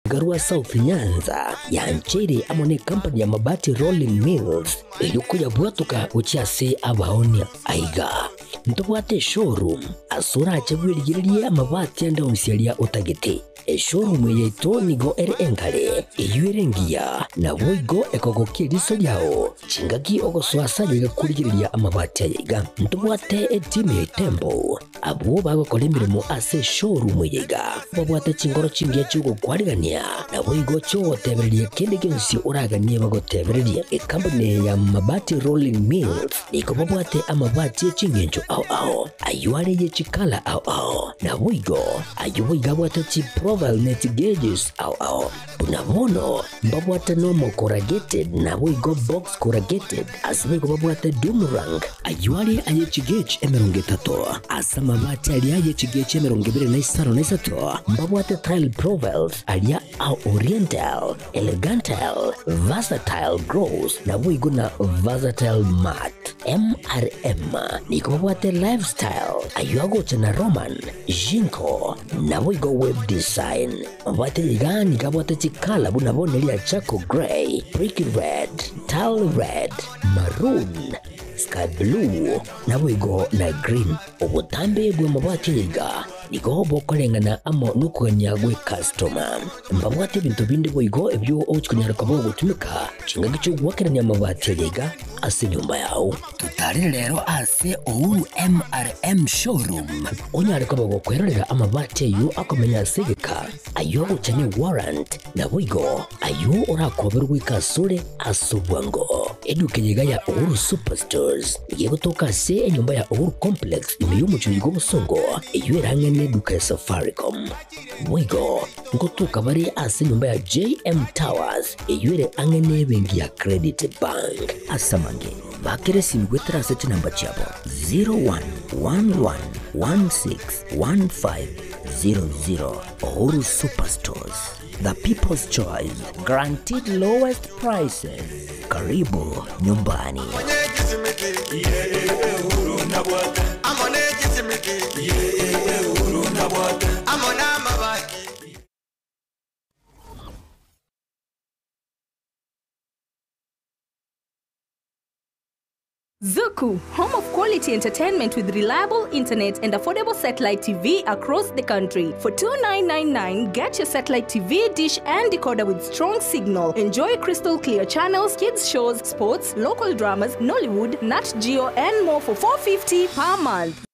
Garua South Nyanza ya Nchere amone company ya mabati Rolling Mills yukuya bwatuka uchiase abaonia aiga ntobwate showroom asura achagwirigirie amabati anda umsialia utagete showroom yeto nigo ere enkale iyuerengia na boigo ekogokie riso yao chingaki ogoswasa yiga kurigiriria amabati aiga ntobwate team tembo abo bagokora imirimo ase showroom yiga babwate chingoro chingia chugo kwarigania na boigo cho tebererie kende gensi uraganie bagotebererie company ya mabati Rolling Mills niko babwate amabati chingenjo ao ayuare ye chikala ao na boigo ayuiga bwate chi profile net gauges ao unamono babwate normal corrugated na boigo box corrugated asibego babwate Dumarang ayuare aye chigage emerongetato asama mabati ali aye chigage emerongibire na isaro na isato babwate tile profiles alia au oriental elegantal versatile gross na boigo na versatile mat MRM niko babwate lifestyle ayuago chana Roman Jinko na boigo web design babwate yigani kabwate chikala bunabonelia Chaco Grey, Brick Red, Tile Red, Maroon, Sky Blue na boigo na green obutambe bwe mabwate yiga niko bokolengana amo nukuganya gwe customer mbabwate bintu bindi boigo ebyo ochikunyara kabo gutumika chinga gicho gwakeranya mabwate yiga ase nyumba yao tutari rero ase Ouru MRM showroom onyare kabo gukwerera amabwate yu akomenya segeka ayo uchanye warrant na boigo ayo urakoberwa ikasure asubwango eduke yiga ya Ouru Superstores yego toka se enyumba ya Ouru Complex imiyumu chuyigo busongo eyuerangene duka ya Safaricom boigo ngotuka bari ase nyumba ya JM Towers eyuere angene bengi ya Credit Bank asamange bakere simgwetera sete namba chabo 0111161500 Ouru Superstores, the people's choice, guaranteed lowest prices. Karibu nyumbani. Zuku, home of quality entertainment with reliable internet and affordable satellite TV across the country. For $29.99, get your satellite TV dish and decoder with strong signal. Enjoy crystal clear channels, kids shows, sports, local dramas, Nollywood, Nat Geo, and more for $4.50 per month.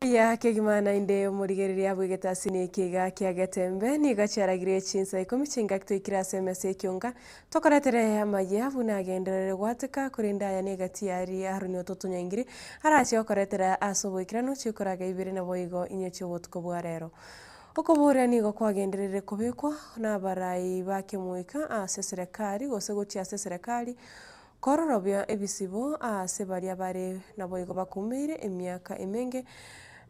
Ya kegimana inde murigereria bwigeta sine kiga kya getembe ni gacharagire chinsa ikomichinga kitwikira SMS kyonga tokoretere amaye abuna genderere gwateka kurinda ya negati yari haruni ototunyangiri arachi okoretera asobokira no chikoraga ibire na boigo inyecho botko bwarero okobora nigo kwagenderere kubikwa na barai bake muika ase serikali gose gochi ase serikali kororobya ebisibo ase baria bare na boigo bakumire emyaka emenge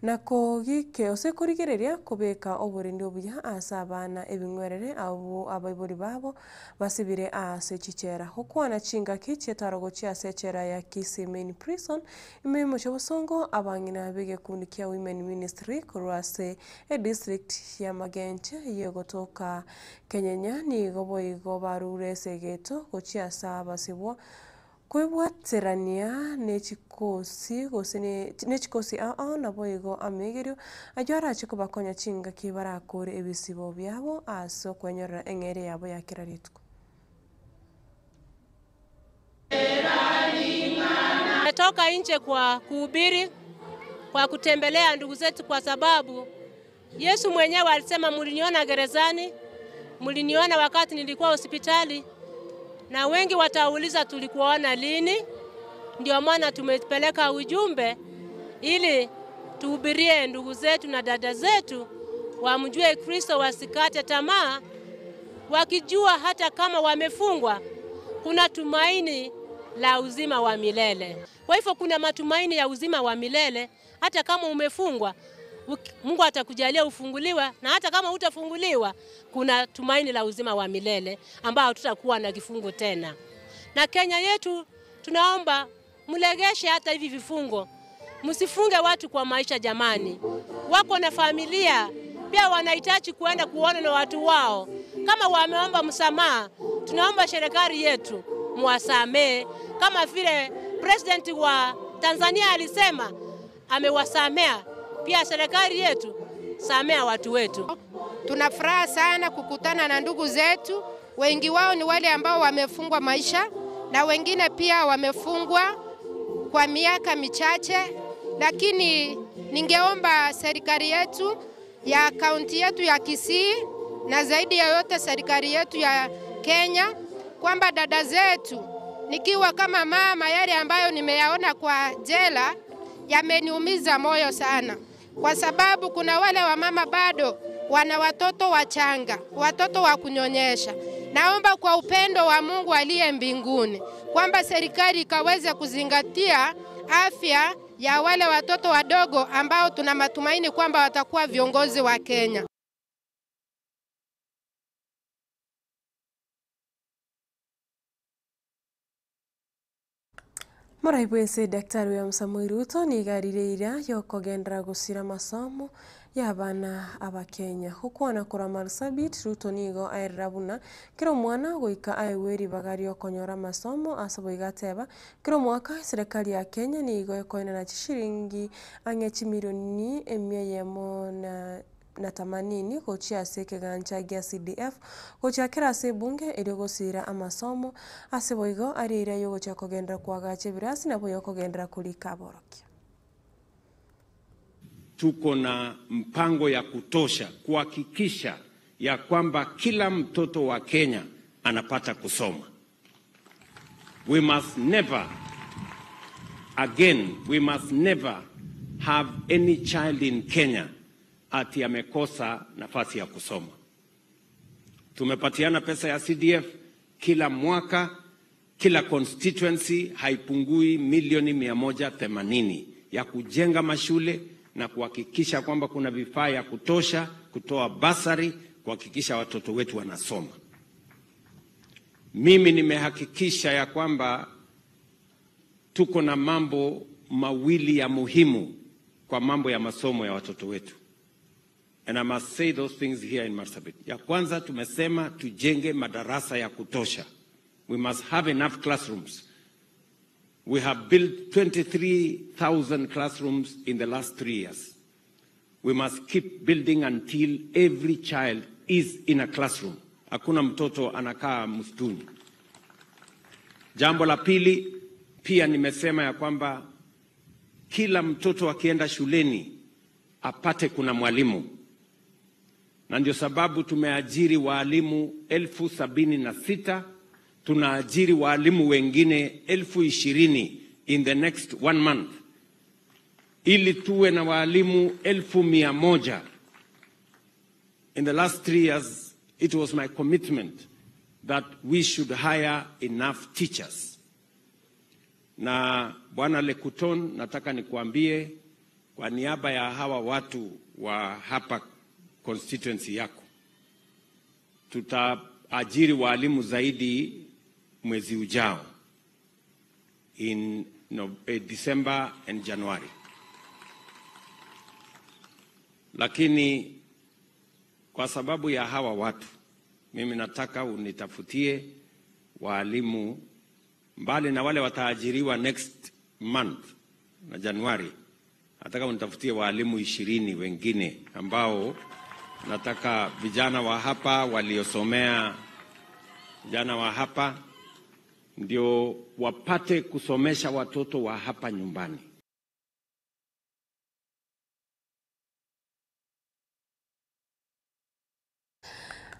nako gike ose kurigereria kubeka oburindi obuya asa abana ebingwerere abo abaibori babo basibire ase chichera okwana chinga kiche tarogo chia sechera ya Kisii Main Prison imemo chobosongo abangina bege kundikia Women Ministry kurase district ya Magenche yegotoka Kenyanya ni goboigo barure segeto gochia saba sibwa kwebwaterania nechikosi gose nechikosi na boigo amegerio ajara chiko bakonya chinga kibarakore ebisibo byabo aso kwenyorera engere yabo yakiraritwa. Natoka nje kwa kuhubiri, kwa kutembelea ndugu zetu kwa sababu Yesu mwenyewe alisema mliniona gerezani, mliniona wakati nilikuwa hospitali. Na wengi watauliza tulikuona lini. Ndio maana tumepeleka ujumbe ili tuhubirie ndugu zetu na dada zetu wamjue Kristo, wasikate tamaa, wakijua hata kama wamefungwa kuna tumaini la uzima wa milele. Kwa hivyo kuna matumaini ya uzima wa milele, hata kama umefungwa Mungu atakujalia ufunguliwa, na hata kama utafunguliwa kuna tumaini la uzima wa milele ambao hatutakuwa na kifungo tena. Na Kenya yetu tunaomba mlegeshe hata hivi vifungo. Msifunge watu kwa maisha jamani. Wako na familia, pia wanahitaji kuenda kuona na watu wao. Kama wameomba msamaha, tunaomba serikali yetu muwasamee kama vile president wa Tanzania alisema amewasamea. Pia serikali yetu samea watu wetu. Tunafuraha sana kukutana na ndugu zetu. Wengi wao ni wale ambao wamefungwa maisha na wengine pia wamefungwa kwa miaka michache, lakini ningeomba serikali yetu ya kaunti yetu ya Kisii na zaidi ya yote serikali yetu ya Kenya kwamba dada zetu, nikiwa kama mama, yale ambayo nimeyaona kwa jela yameniumiza moyo sana, kwa sababu kuna wale wamama bado wana watoto wachanga, watoto wa kunyonyesha. Naomba kwa upendo wa Mungu aliye mbinguni kwamba serikali ikaweze kuzingatia afya ya wale watoto wadogo ambao tuna matumaini kwamba watakuwa viongozi wa Kenya. Muraibwense Daktari William Samoei Ruto ni garireira yokogendera gusira masomo y'abana abakenya hukwana kura Marsabit. Ruto nigo airabuna kiro mwana goika aiweri bagari okonyora masomo asabo igateba kiro mwaka serikali ya Kenya nigo ekoina na shilingi angechi milioni 100 na 80 gochia seke gancha gia CDF gochia kera se bunge iri gusira amasomo asebo igo arira yo gochia kogendera kwagache birasi na boyo kogendera kuri Kaboroki. Tuko na mpango ya kutosha kuhakikisha ya kwamba kila mtoto wa Kenya anapata kusoma. We must never have any child in Kenya ati amekosa nafasi ya kusoma. Tumepatiana pesa ya CDF kila mwaka, kila constituency haipungui milioni 180 ya kujenga mashule na kuhakikisha kwamba kuna vifaa ya kutosha, kutoa basari, kuhakikisha watoto wetu wanasoma. Mimi nimehakikisha ya kwamba tuko na mambo mawili ya muhimu kwa mambo ya masomo ya watoto wetu. And I must say those things here in Marsabit. Ya kwanza tumesema tujenge madarasa ya kutosha. We must have enough classrooms. We have built 23,000 classrooms in the last 3 years. We must keep building until every child is in a classroom. Hakuna mtoto anakaa msituni. Jambo la pili, pia nimesema ya kwamba kila mtoto akienda shuleni apate kuna mwalimu. Na ndio sababu tumeajiri walimu 76,000, tunaajiri walimu wengine 20,000 in the next 1 month. Ili tuwe na walimu 100,000. In the last 3 years, it was my commitment that we should hire enough teachers. Na Bwana Lekuton, nataka nikuambie kwa niaba ya hawa watu wa hapa constituency yako, tutaajiri walimu zaidi mwezi ujao in December and January. Lakini kwa sababu ya hawa watu, mimi nataka unitafutie walimu mbali na wale wataajiriwa next month na Januari. Nataka unitafutie walimu 20 wengine ambao nataka vijana wa hapa waliosomea, vijana wa hapa ndio wapate kusomesha watoto wa hapa nyumbani.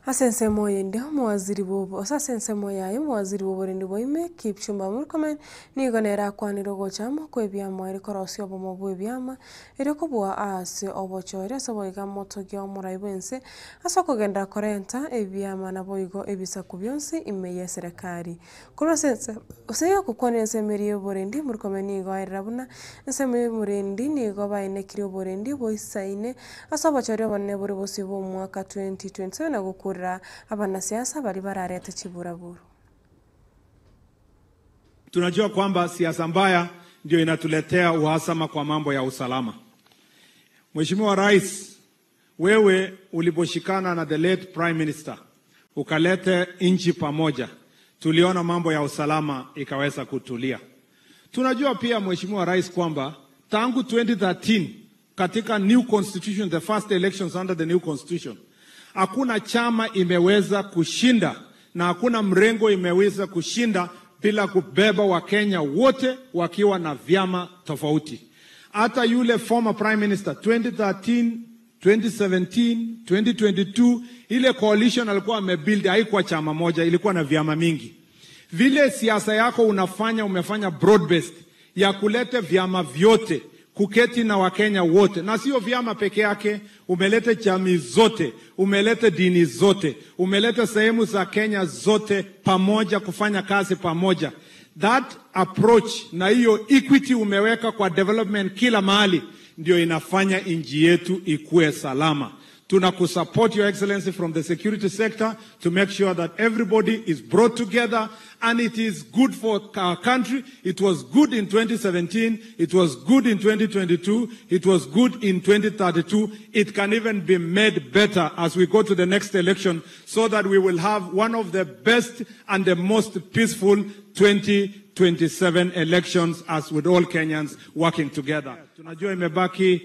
Asense moye ndio mwaziri bobo asense moya mwaziri bobo ndi boime Kipchumba Murkomen ni gonera kwaniro gochamo kwebyama iri korosyo bomo bwebyama iri kubwa ase obochore soboiga motogyo muraibense asokogenda korenta ebyama na boigo ebisa kubyonse imeye serikali kuno sense oseyo kukwanense meriyo borendi Murkomen ni goirabuna nseme murendi ni go baine kiriyo borendi boisaine asobochore bonne buri bosibo mwaka 2027 na gukura abanasiasa bali barareta chiburaburu. Tunajua kwamba siasa mbaya ndio inatuletea uhasama kwa mambo ya usalama. Mheshimiwa Rais, wewe uliposhikana na the late Prime Minister ukalete nchi pamoja, tuliona mambo ya usalama ikaweza kutulia. Tunajua pia Mheshimiwa Rais kwamba tangu 2013 katika new constitution, the first elections under the new constitution, hakuna chama imeweza kushinda na hakuna mrengo imeweza kushinda bila kubeba Wakenya wote wakiwa na vyama tofauti. Hata yule former Prime Minister 2013, 2017, 2022 ile coalition alikuwa amebuild haikuwa chama moja, ilikuwa na vyama mingi. Vile siasa yako umefanya broad based ya kuleta vyama vyote kuketi na Wakenya wote, na sio vyama peke yake, umeleta jamii zote, umeleta dini zote, umeleta sehemu za Kenya zote pamoja kufanya kazi pamoja. That approach na hiyo equity umeweka kwa development kila mahali ndio inafanya nchi yetu ikue salama. Tunakusupport Your Excellency from the security sector to make sure that everybody is brought together and it is good for our country. It was good in 2017, it was good in 2022, it was good in 2032. It can even be made better as we go to the next election so that we will have one of the best and the most peaceful 2027 elections as with all Kenyans working together. Tunajua imebaki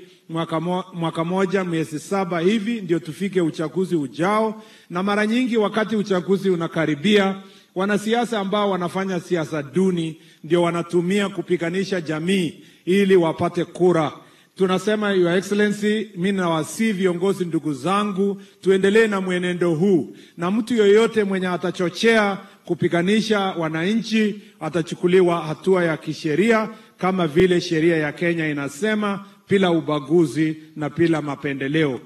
mwaka moja miezi 7 hivi ndio tufike uchaguzi ujao, na mara nyingi wakati uchaguzi unakaribia, wanasiasa ambao wanafanya siasa duni ndio wanatumia kupiganisha jamii ili wapate kura. Tunasema Your Excellency, mimi nawasihi viongozi ndugu zangu tuendelee na mwenendo huu, na mtu yoyote mwenye atachochea kupiganisha wananchi atachukuliwa hatua ya kisheria kama vile sheria ya Kenya inasema, bila ubaguzi na bila mapendeleo.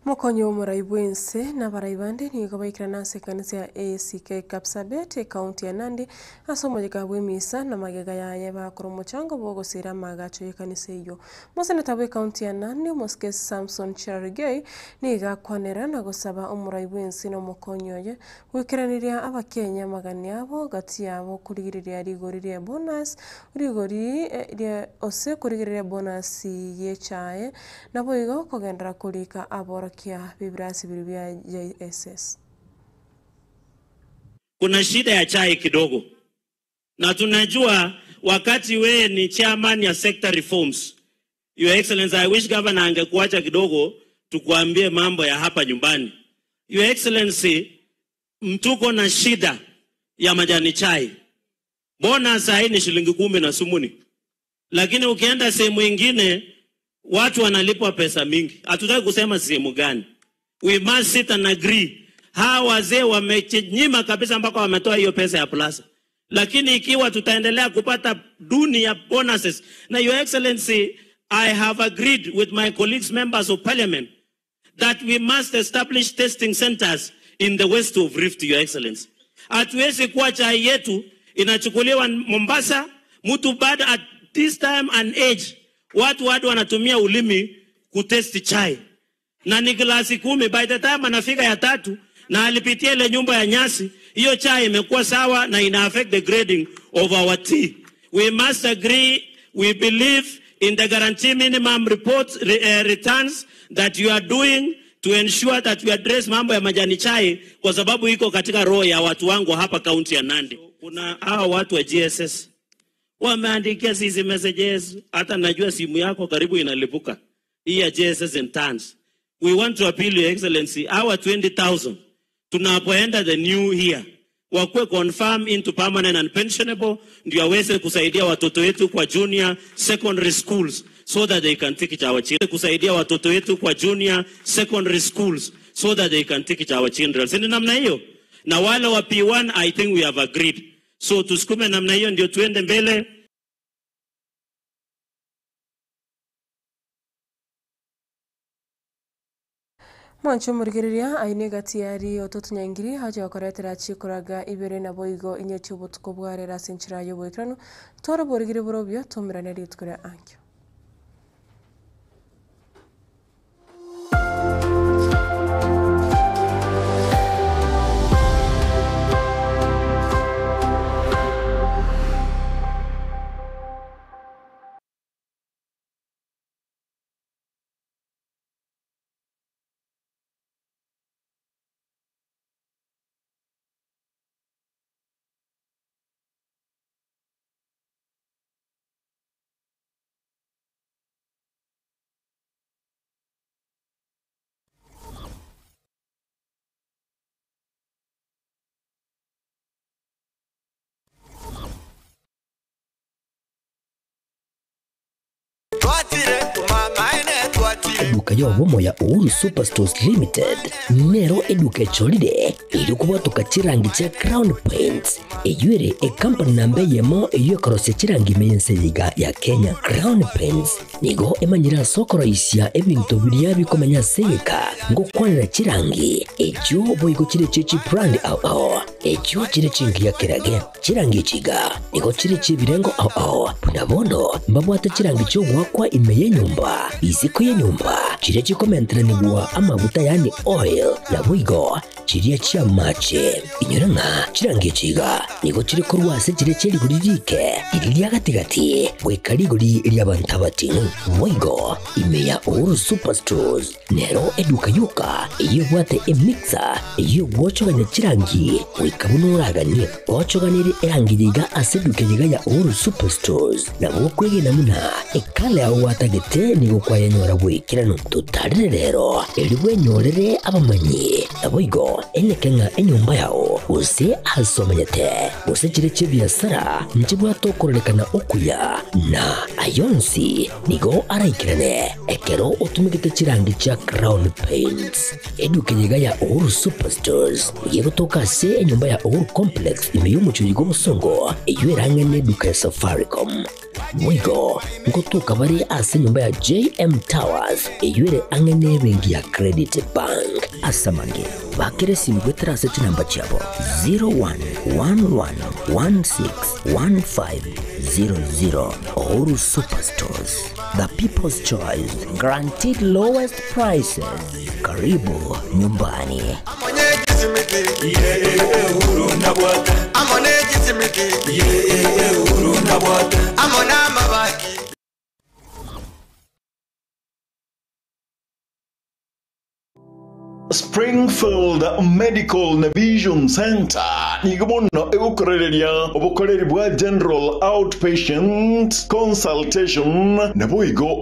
Mokonyo muraibwense na baraibande ni gobaikira nase kanisa ya ACK Kapsabet county ya Nandi asomo jikabwe misa na magega ya bakoro chango bogo sira magacho ya kanisa iyo. Mosana tabwe county ya Nandi Moske Samson Cherargei ni gakwanera na gosaba omuraibwense no mokonyo ye wikiraniria abakenya magani abo gati yabo kurigiriria rigoriria bonus rigori ose kurigiriria bonus yechae na boigo kogendera kurika abora kia vibrasi vya JSS. Kuna shida ya chai kidogo. Na tunajua wakati we ni chairman ya sector reforms. Your Excellency, I wish governor angekuacha kidogo tukuambie mambo ya hapa nyumbani. Your Excellency, mtuko na shida ya majani chai. Bonus hii ni shilingi 10 na sumuni. Lakini ukienda sehemu nyingine watu wanalipwa pesa mingi. Hatutaki kusema sehemu gani. We must sit and agree. Hawa wazee wamenyima kabisa mpaka wametoa hiyo pesa ya plaza. Lakini ikiwa tutaendelea kupata duni ya bonuses, na Your Excellency, I have agreed with my colleagues members of parliament that we must establish testing centers in the west of Rift, Your Excellency. Hatuwezi kuwa chai yetu inachukuliwa Mombasa, mtu baada at this time and age watu wanatumia ulimi kutesti chai. Na ni glasi 10, by the time anafika ya 3 na alipitia ile nyumba ya nyasi, hiyo chai imekuwa sawa na ina affect the grading of our tea. We must agree, we believe in the guarantee minimum returns that you are doing to ensure that we address mambo ya majani chai, kwa sababu iko katika roho ya watu wangu hapa kaunti ya Nandi. Kuna hao watu wa GSS wameandikia sisi messages, hata najua simu yako karibu inalipuka. Hii ya JSS in tons. We want to appeal Your Excellency, our 20,000 tunapoenda the new year wakwe confirm into permanent and pensionable ndio waweze kusaidia watoto wetu kwa junior secondary schools so that they can teach our children. Kusaidia watoto wetu kwa junior secondary schools so that they can teach our children. Sini namna hiyo. Na wale wa P1 I think we have agreed. So tusukume namna hiyo ndio tuende mbele. Mwancho murigiriria aine gatiari ototunyangiri haja koretera chikoraga ibere na boigo inyecho botuko bwarera sinchira yo boikrano toro borigiri borobyo tomirane ritkure ankyo Eduka yo bomo ya Uhuru Superstores Limited nero eduka cholide ili kubatuka chirangi cha Crown Paints eyure e company nambe yemo eyo korose chirangi meyense yiga ya Kenya. Crown Paints nigo emanyira sokoro isya ebintu biriya bikomanya seka ngo kwanira chirangi ejo boyiko chire chichi brand ao ejo chire chingi ya kirage chirangi chiga nigo chire chibirengo ao punabono mbabwata chirangi cyo wakwa imeye nyumba iziko ya nyumba chire chikomentera nibwa amavuta yani oil na bwigo chiriya chia mache inyoranga chirangi chiga nigo chire kurwase chire cheri guririke iriya gatigati wekari guri iriya bantabati bwigo imeya Uhuru Superstores nero eduka yuka iyo bwate emixer iyo wochoganya chirangi wikabunuraganye wochoganire erangi yiga aseduke yiga ya Uhuru Superstores na bokwege namuna ekale aho watagete nigo kwayanyora bwikirano tutarire rero eliwe nyorere abamanyi nabwigo enekenga enyumba yao use asomanyete use chire chibiasara nchibwa tokorelekana okuya na ayonsi nigo araikirane ekero utumikite chirangi cha Crown Paints eduke yiga ya Uhuru Superstores ugiye gutoka se enyumba ya Uhuru Complex imeyumucho yigo musongo eyuerange neduka ya Safaricom mwigo ngotuka bari ase nyumba ya JM Towers eyuere angene bengi ya Credit Bank asamange bakere simgwetera seti namba chabo 0111161500 Uhuru Superstores, the people's choice, guaranteed lowest prices. Karibu nyumbani. Springfield Medical Vision Center nigomono egukorereria obukoreri bwa general outpatient consultation na buigo